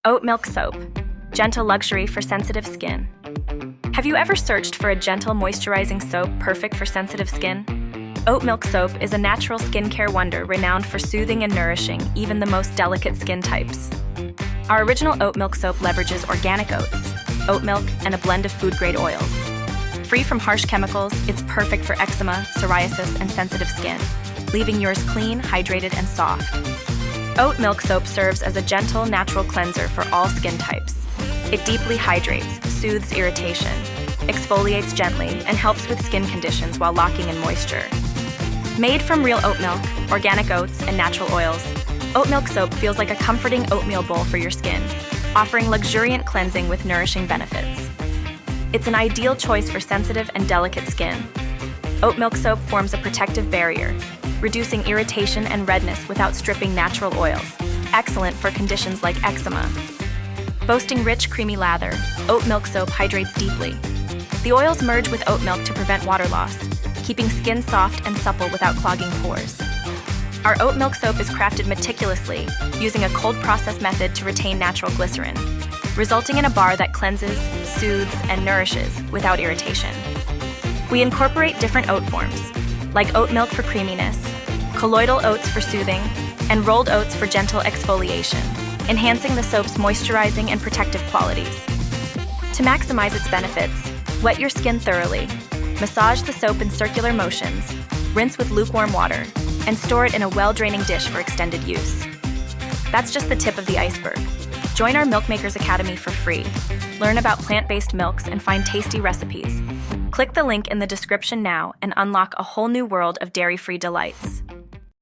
Oat Milk Soap, gentle luxury for sensitive skin. Have you ever searched for a gentle moisturizing soap perfect for sensitive skin? Oat Milk Soap is a natural skincare wonder renowned for soothing and nourishing even the most delicate skin types. Our original Oat Milk Soap leverages organic oats, oat milk, and a blend of food-grade oils. Free from harsh chemicals, it's perfect for eczema, psoriasis, and sensitive skin, leaving yours clean, hydrated, and soft. Oat Milk Soap serves as a gentle, natural cleanser for all skin types. It deeply hydrates, soothes irritation, exfoliates gently, and helps with skin conditions while locking in moisture. Made from real oat milk, organic oats, and natural oils, Oat Milk Soap feels like a comforting oatmeal bowl for your skin, offering luxuriant cleansing with nourishing benefits. It's an ideal choice for sensitive and delicate skin. Oat Milk Soap forms a protective barrier, reducing irritation and redness without stripping natural oils, excellent for conditions like eczema. Boasting rich, creamy lather, Oat Milk Soap hydrates deeply. The oils merge with oat milk to prevent water loss, keeping skin soft and supple without clogging pores. Our Oat Milk Soap is crafted meticulously, using a cold process method to retain natural glycerin, resulting in a bar that cleanses, soothes, and nourishes without irritation. We incorporate different oat forms, like oat milk for creaminess, colloidal oats for soothing, and rolled oats for gentle exfoliation, enhancing the soap's moisturizing and protective qualities. To maximize its benefits, wet your skin thoroughly, massage the soap in circular motions, rinse with lukewarm water, and store it in a well-draining dish for extended use. That's just the tip of the iceberg. Join our Milk Makers Academy for free. Learn about plant-based milks and find tasty recipes. Click the link in the description now and unlock a whole new world of dairy-free delights.